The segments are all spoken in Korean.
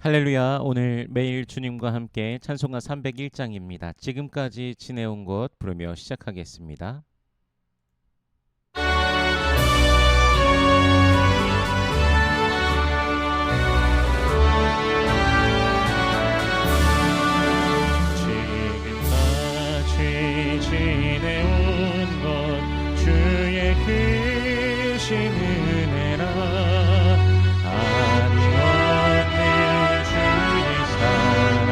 할렐루야. 오늘 매일 주님과 함께 찬송가 301장입니다. 지금까지 지내온 것 부르며 시작하겠습니다. 지금까지 지내온 것 주의 크신 은혜라 아니 없는 주의 사랑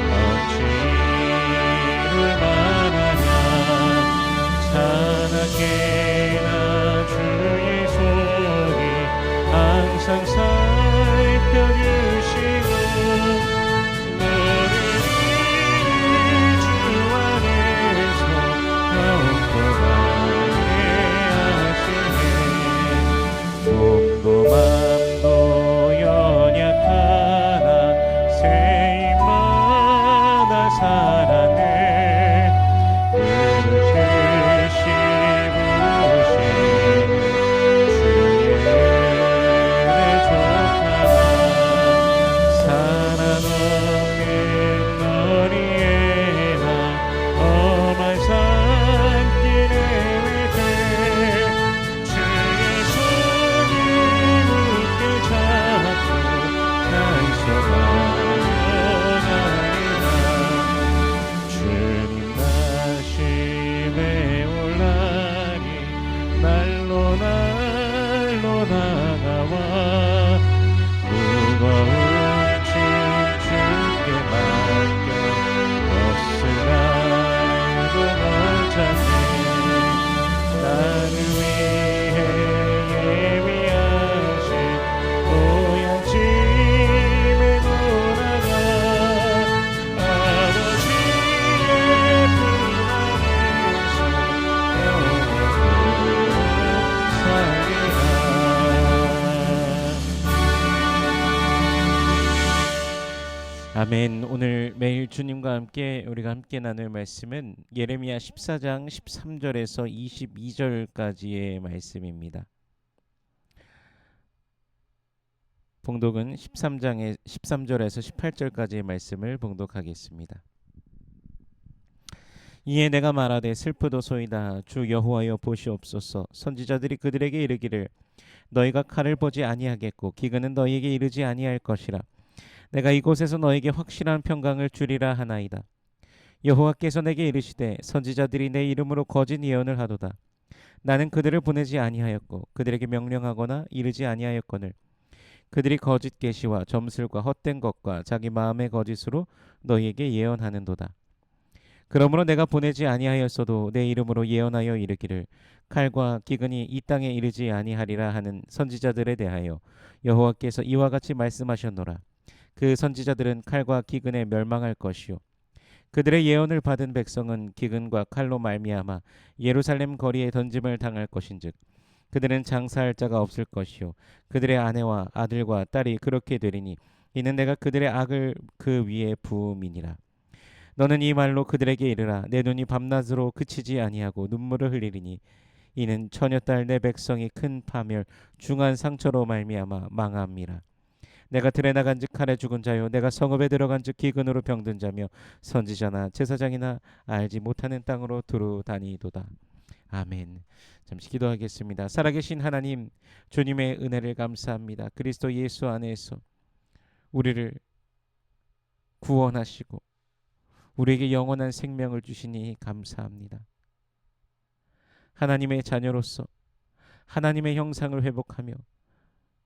어찌를 말하냐 찬하게나 주의 손이 항상 살펴주시고 너를 주 안에서 영원하게 하시네 몸도 맘도 연약하나 새임마다 살아내 부르듯이 부르시는 주의 은혜 좋다나 사랑 없는 거리에나 험한 산길에 외대 주의 손이 굳게 잡고 단속하며 나리라 주님 다시 배울라니 날로 다가와 무거운 짐 주께 맡겨 벗으라도 널 찾네 나를 위해 예비하신 고향 집에 돌아가 아버지의 품 안에서 영원히 살리라. 아멘. 오늘 매일 주님과 함께 우리가 함께 나눌 말씀은 예레미야 14장 13절에서 22절까지의 말씀입니다. 봉독은 13장의 13절에서 18절까지의 말씀을 봉독하겠습니다. 이에 내가 말하되 슬프도소이다 주 여호와여 보시옵소서 선지자들이 그들에게 이르기를 너희가 칼을 보지 아니하겠고 기근은 너희에게 이르지 아니할 것이라 내가 이곳에서 너에게 확실한 평강을 주리라 하나이다. 여호와께서 내게 이르시되 선지자들이 내 이름으로 거짓 예언을 하도다. 나는 그들을 보내지 아니하였고 그들에게 명령하거나 이르지 아니하였거늘 그들이 거짓 계시와 점술과 헛된 것과 자기 마음의 거짓으로 너희에게 예언하는도다. 그러므로 내가 보내지 아니하였어도 내 이름으로 예언하여 이르기를 칼과 기근이 이 땅에 이르지 아니하리라 하는 선지자들에 대하여 여호와께서 이와 같이 말씀하셨노라. 그 선지자들은 칼과 기근에 멸망할 것이요 그들의 예언을 받은 백성은 기근과 칼로 말미암아 예루살렘 거리에 던짐을 당할 것인즉 그들은 장사할 자가 없을 것이요 그들의 아내와 아들과 딸이 그렇게 되리니 이는 내가 그들의 악을 그 위에 부음이니라. 너는 이 말로 그들에게 이르라. 내 눈이 밤낮으로 그치지 아니하고 눈물을 흘리리니 이는 처녀딸 내 백성이 큰 파멸 중한 상처로 말미암아 망함이라. 내가 들에 나간즉 칼에 죽은 자요 내가 성읍에 들어간즉 기근으로 병든 자며 선지자나 제사장이나 알지 못하는 땅으로 두루 다니도다. 아멘. 잠시 기도하겠습니다. 살아계신 하나님 주님의 은혜를 감사합니다. 그리스도 예수 안에서 우리를 구원하시고 우리에게 영원한 생명을 주시니 감사합니다. 하나님의 자녀로서 하나님의 형상을 회복하며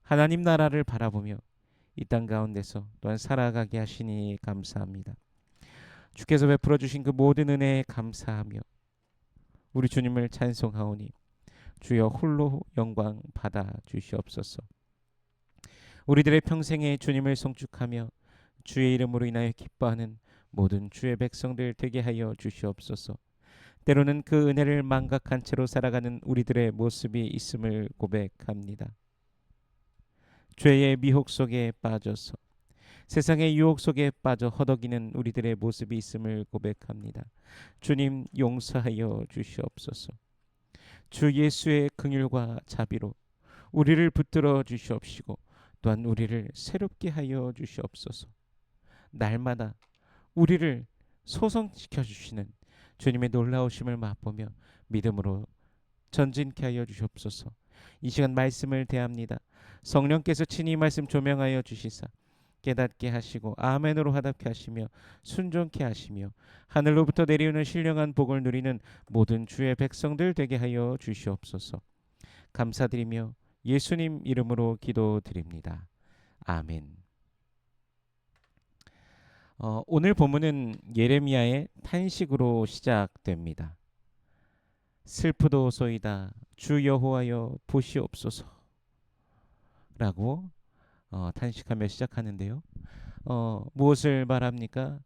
하나님 나라를 바라보며 이 땅 가운데서 또한 살아가게 하시니 감사합니다. 주께서 베풀어 주신 그 모든 은혜에 감사하며 우리 주님을 찬송하오니 주여 홀로 영광 받아 주시옵소서. 우리들의 평생에 주님을 송축하며 주의 이름으로 인하여 기뻐하는 모든 주의 백성들 되게 하여 주시옵소서. 때로는 그 은혜를 망각한 채로 살아가는 우리들의 모습이 있음을 고백합니다. 죄의 미혹 속에 빠져서 세상의 유혹 속에 빠져 허덕이는 우리들의 모습이 있음을 고백합니다. 주님 용서하여 주시옵소서. 주 예수의 긍휼과 자비로 우리를 붙들어 주시옵시고 또한 우리를 새롭게 하여 주시옵소서. 날마다 우리를 소성시켜 주시는 주님의 놀라우심을 맛보며 믿음으로 전진케 하여 주시옵소서. 이 시간 말씀을 대합니다. 성령께서 친히 말씀 조명하여 주시사 깨닫게 하시고 아멘으로 화답케 하시며 순종케 하시며 하늘로부터 내려오는 신령한 복을 누리는 모든 주의 백성들 되게 하여 주시옵소서. 감사드리며 예수님 이름으로 기도드립니다. 아멘. 오늘 본문은 예레미야의 탄식으로 시작됩니다. 슬프도소이다 주 여호와여 보시옵소서 라고 탄식하며 시작하는데요. 무엇을 말합니까?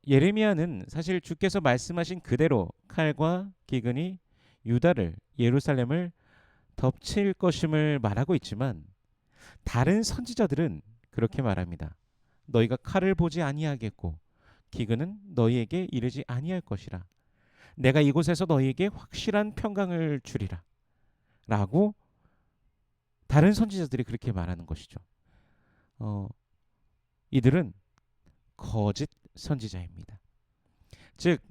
예레미야는 사실 주께서 말씀하신 그대로 칼과 기근이 유다를 예루살렘을 덮칠 것임을 말하고 있지만 다른 선지자들은 그렇게 말합니다. 너희가 칼을 보지 아니하겠고 기근은 너희에게 이르지 아니할 것이라. 내가 이곳에서 너희에게 확실한 평강을 주리라 라고 다른 선지자들이 그렇게 말하는 것이죠. 이들은 거짓 선지자입니다. 즉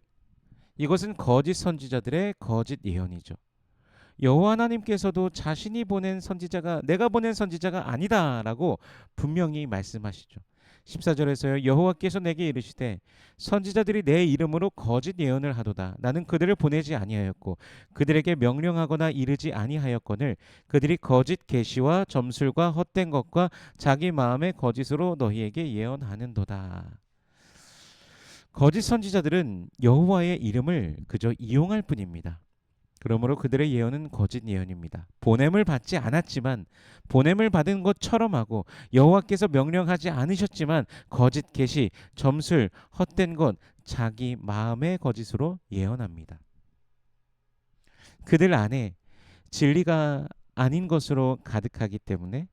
이것은 거짓 선지자들의 거짓 예언이죠. 여호와 하나님께서도 자신이 보낸 선지자가 내가 보낸 선지자가 아니다라고 분명히 말씀하시죠. 14절에서요. 여호와께서 내게 이르시되 선지자들이 내 이름으로 거짓 예언을 하도다. 나는 그들을 보내지 아니하였고 그들에게 명령하거나 이르지 아니하였거늘 그들이 거짓 계시와 점술과 헛된 것과 자기 마음의 거짓으로 너희에게 예언하는도다. 거짓 선지자들은 여호와의 이름을 그저 이용할 뿐입니다. 그러므로 그들의 예언은 거짓 예언입니다. 보냄을 받지 않았지만 보냄을 받은 것처럼 하고 여호와께서 명령하지 않으셨지만 거짓 계시, 점술, 헛된 것, 자기 마음의 거짓으로 예언합니다. 그들 안에 진리가 아닌 것으로 가득하기 때문에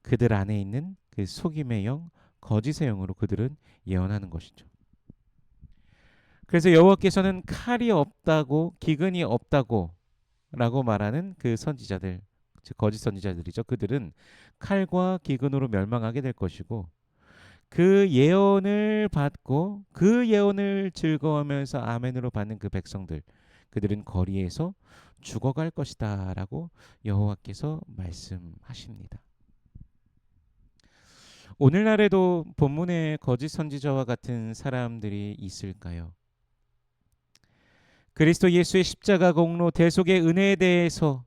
그들 안에 있는 그 속임의 영, 거짓의 영으로 그들은 예언하는 것이죠. 그래서 여호와께서는 칼이 없다고 기근이 없다고 라고 말하는 그 선지자들, 즉 거짓 선지자들이죠. 그들은 칼과 기근으로 멸망하게 될 것이고 그 예언을 받고 그 예언을 즐거워하면서 아멘으로 받는 그 백성들, 그들은 거리에서 죽어갈 것이다 라고 여호와께서 말씀하십니다. 오늘날에도 본문에 거짓 선지자와 같은 사람들이 있을까요? 그리스도 예수의 십자가 공로 대속의 은혜에 대해서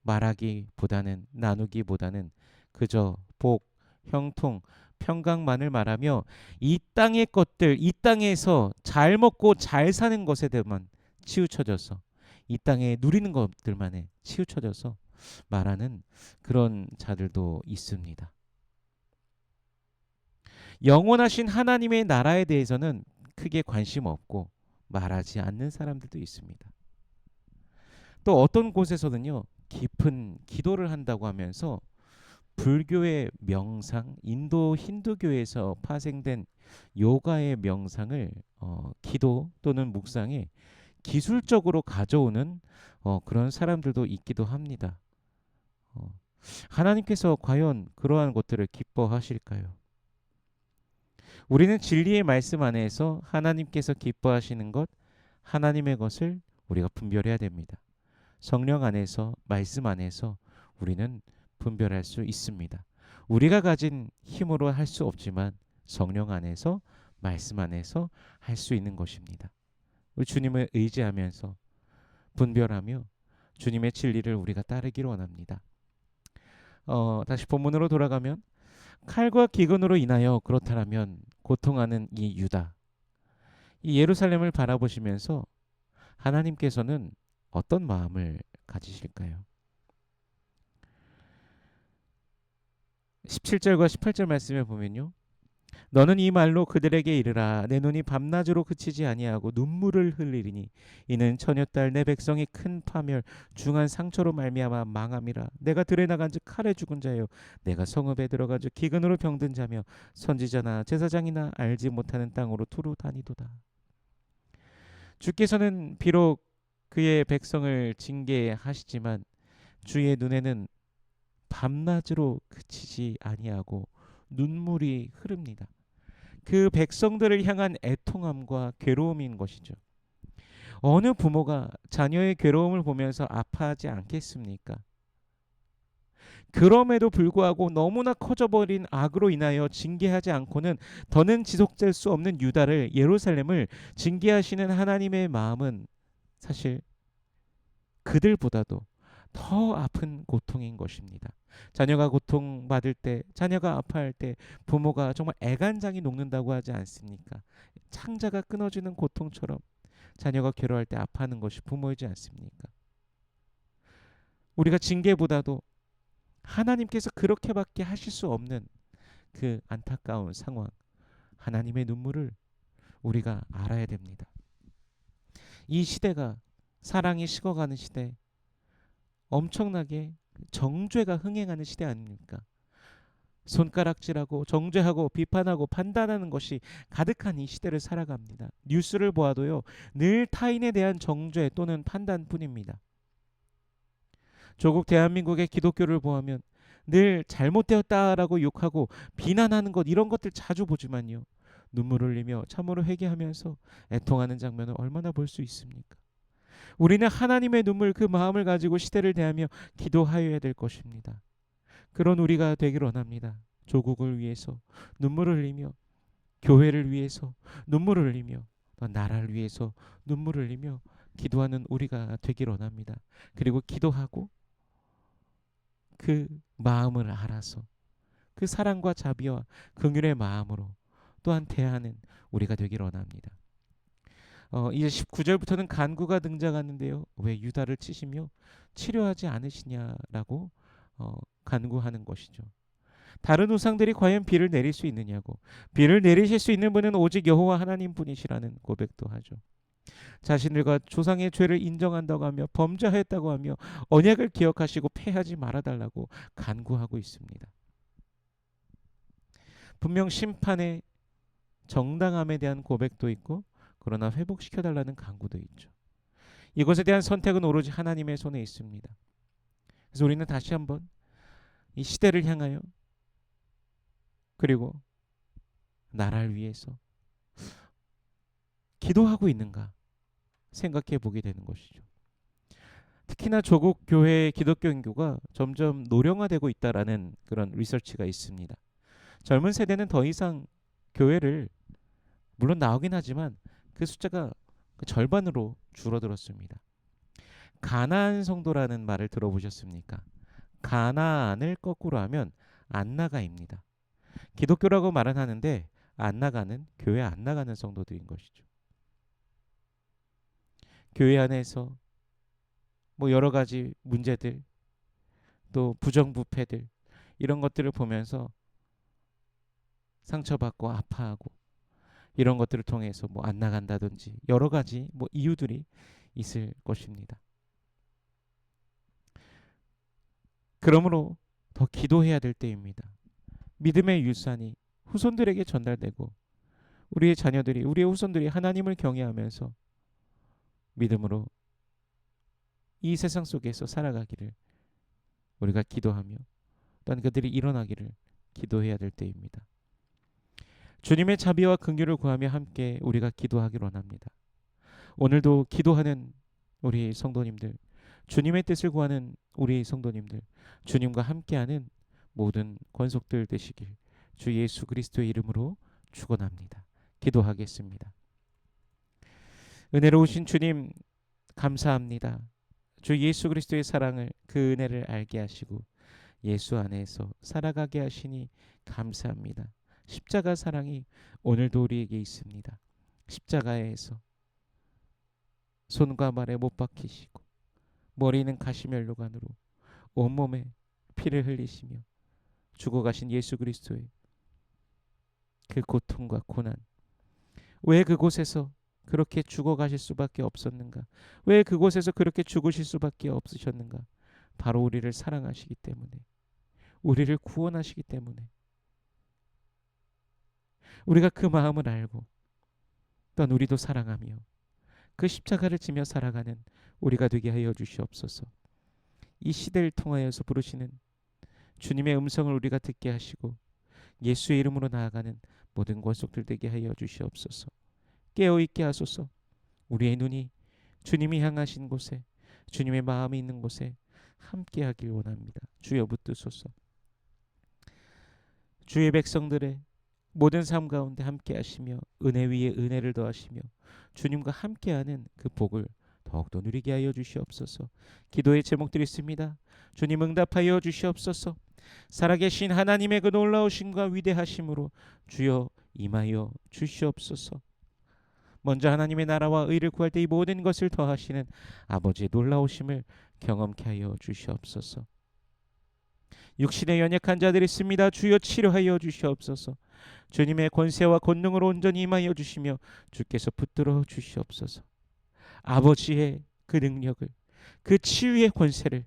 말하기보다는 나누기보다는 그저 복, 형통, 평강만을 말하며 이 땅의 것들, 이 땅에서 잘 먹고 잘 사는 것에 대해만 치우쳐져서 이 땅에 누리는 것들만에 치우쳐져서 말하는 그런 자들도 있습니다. 영원하신 하나님의 나라에 대해서는 크게 관심 없고 말하지 않는 사람들도 있습니다. 또 어떤 곳에서는요, 깊은 기도를 한다고 하면서 불교의 명상, 인도 힌두교에서 파생된 요가의 명상을 기도 또는 묵상에 기술적으로 가져오는 그런 사람들도 있기도 합니다. 하나님께서 과연 그러한 것들을 기뻐하실까요? 우리는 진리의 말씀 안에서 하나님께서 기뻐하시는 것, 하나님의 것을 우리가 분별해야 됩니다. 성령 안에서, 말씀 안에서 우리는 분별할 수 있습니다. 우리가 가진 힘으로 할 수 없지만 성령 안에서, 말씀 안에서 할 수 있는 것입니다. 우리 주님을 의지하면서 분별하며 주님의 진리를 우리가 따르기를 원합니다. 다시 본문으로 돌아가면 칼과 기근으로 인하여 그렇다면 고통하는 이 유다, 이 예루살렘을 바라보시면서 하나님께서는 어떤 마음을 가지실까요? 17절과 18절 말씀에 보면요. 너는 이 말로 그들에게 이르라. 내 눈이 밤낮으로 그치지 아니하고 눈물을 흘리리니 이는 처녀딸 내 백성이 큰 파멸 중한 상처로 말미암아 망함이라. 내가 들에 나간즉 칼에 죽은 자요 내가 성읍에 들어간즉 기근으로 병든 자며 선지자나 제사장이나 알지 못하는 땅으로 두루 다니도다. 주께서는 비록 그의 백성을 징계하시지만 주의 눈에는 밤낮으로 그치지 아니하고 눈물이 흐릅니다. 그 백성들을 향한 애통함과 괴로움인 것이죠. 어느 부모가 자녀의 괴로움을 보면서 아파하지 않겠습니까? 그럼에도 불구하고 너무나 커져버린 악으로 인하여 징계하지 않고는 더는 지속될 수 없는 유다를, 예루살렘을 징계하시는 하나님의 마음은 사실 그들보다도 더 아픈 고통인 것입니다. 자녀가 고통받을 때, 자녀가 아파할 때 부모가 정말 애간장이 녹는다고 하지 않습니까? 창자가 끊어지는 고통처럼 자녀가 괴로워할 때 아파하는 것이 부모이지 않습니까? 우리가 징계보다도 하나님께서 그렇게밖에 하실 수 없는 그 안타까운 상황, 하나님의 눈물을 우리가 알아야 됩니다. 이 시대가 사랑이 식어가는 시대, 엄청나게 정죄가 흥행하는 시대 아닙니까? 손가락질하고 정죄하고 비판하고 판단하는 것이 가득한 이 시대를 살아갑니다. 뉴스를 보아도요, 늘 타인에 대한 정죄 또는 판단뿐입니다. 조국 대한민국의 기독교를 보면 늘 잘못되었다라고 욕하고 비난하는 것, 이런 것들 자주 보지만요, 눈물 흘리며 참으로 회개하면서 애통하는 장면을 얼마나 볼 수 있습니까? 우리는 하나님의 눈물, 그 마음을 가지고 시대를 대하며 기도하여야 될 것입니다. 그런 우리가 되길 원합니다. 조국을 위해서 눈물을 흘리며, 교회를 위해서 눈물을 흘리며, 또 나라를 위해서 눈물을 흘리며 기도하는 우리가 되길 원합니다. 그리고 기도하고 그 마음을 알아서 그 사랑과 자비와 긍휼의 마음으로 또한 대하는 우리가 되길 원합니다. 이제 19절부터는 간구가 등장하는데요. 왜 유다를 치시며 치료하지 않으시냐라고 간구하는 것이죠. 다른 우상들이 과연 비를 내릴 수 있느냐고, 비를 내리실 수 있는 분은 오직 여호와 하나님뿐이시라는 고백도 하죠. 자신들과 조상의 죄를 인정한다고 하며 범죄하였다고 하며 언약을 기억하시고 패하지 말아달라고 간구하고 있습니다. 분명 심판의 정당함에 대한 고백도 있고, 그러나 회복시켜달라는 간구도 있죠. 이것에 대한 선택은 오로지 하나님의 손에 있습니다. 그래서 우리는 다시 한번 이 시대를 향하여, 그리고 나라를 위해서 기도하고 있는가 생각해 보게 되는 것이죠. 특히나 조국 교회의 기독교 인구가 점점 노령화되고 있다라는 그런 리서치가 있습니다. 젊은 세대는 더 이상 교회를, 물론 나오긴 하지만 그 숫자가 그 절반으로 줄어들었습니다. 가나안 성도라는 말을 들어보셨습니까? 가나안을 거꾸로 하면 안나가입니다. 기독교라고 말은 하는데 안나가는, 교회 안 나가는 성도들인 것이죠. 교회 안에서 뭐 여러 가지 문제들, 또 부정부패들, 이런 것들을 보면서 상처받고 아파하고, 이런 것들을 통해서 뭐 안 나간다든지 여러 가지 뭐 이유들이 있을 것입니다. 그러므로 더 기도해야 될 때입니다. 믿음의 유산이 후손들에게 전달되고, 우리의 자녀들이, 우리의 후손들이 하나님을 경외하면서 믿음으로 이 세상 속에서 살아가기를 우리가 기도하며, 또한 그들이 일어나기를 기도해야 될 때입니다. 주님의 자비와 긍휼을 구하며 함께 우리가 기도하기를 원합니다. 오늘도 기도하는 우리 성도님들, 주님의 뜻을 구하는 우리 성도님들, 주님과 함께하는 모든 권속들 되시길 주 예수 그리스도의 이름으로 축원합니다. 기도하겠습니다. 은혜로우신 주님, 감사합니다. 주 예수 그리스도의 사랑을, 그 은혜를 알게 하시고 예수 안에서 살아가게 하시니 감사합니다. 십자가 사랑이 오늘도 우리에게 있습니다. 십자가에서 손과 발에 못 박히시고 머리는 가시면류관으로 온몸에 피를 흘리시며 죽어가신 예수 그리스도의 그 고통과 고난, 왜 그곳에서 그렇게 죽어가실 수밖에 없었는가? 왜 그곳에서 그렇게 죽으실 수밖에 없으셨는가? 바로 우리를 사랑하시기 때문에, 우리를 구원하시기 때문에, 우리가 그 마음을 알고 또한 우리도 사랑하며 그 십자가를 지며 살아가는 우리가 되게 하여 주시옵소서. 이 시대를 통하여서 부르시는 주님의 음성을 우리가 듣게 하시고 예수의 이름으로 나아가는 모든 권속들 되게 하여 주시옵소서. 깨어있게 하소서. 우리의 눈이 주님이 향하신 곳에, 주님의 마음이 있는 곳에 함께 하길 원합니다. 주여 붙드소서. 주의 백성들의 모든 삶 가운데 함께 하시며 은혜 위에 은혜를 더하시며 주님과 함께하는 그 복을 더욱더 누리게 하여 주시옵소서. 기도의 제목들이 있습니다. 주님 응답하여 주시옵소서. 살아계신 하나님의 그 놀라우심과 위대하심으로 주여 임하여 주시옵소서. 먼저 하나님의 나라와 의를 구할 때 이 모든 것을 더하시는 아버지의 놀라우심을 경험케 하여 주시옵소서. 육신에 연약한 자들이 있습니다. 주여 치료하여 주시옵소서. 주님의 권세와 권능으로 온전히 임하여 주시며 주께서 붙들어 주시옵소서. 아버지의 그 능력을, 그 치유의 권세를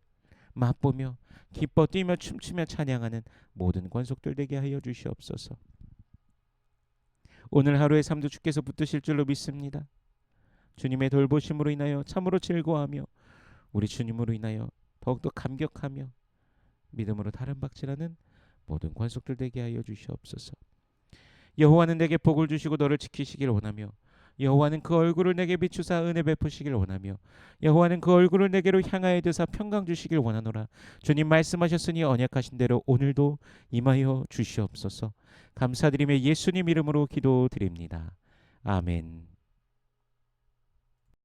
맛보며 기뻐 뛰며 춤추며 찬양하는 모든 권속들 되게 하여 주시옵소서. 오늘 하루의 삶도 주께서 붙드실 줄로 믿습니다. 주님의 돌보심으로 인하여 참으로 즐거워하며 우리 주님으로 인하여 더욱더 감격하며 믿음으로 다른 박질하는 모든 권속들 되게 하여 주시옵소서. 여호와는 내게 복을 주시고 너를 지키시길 원하며 여호와는 그 얼굴을 내게 비추사 은혜 베푸시길 원하며 여호와는 그 얼굴을 내게로 향하여 드사 평강 주시길 원하노라. 주님 말씀하셨으니 언약하신 대로 오늘도 임하여 주시옵소서. 감사드리며 예수님 이름으로 기도드립니다. 아멘.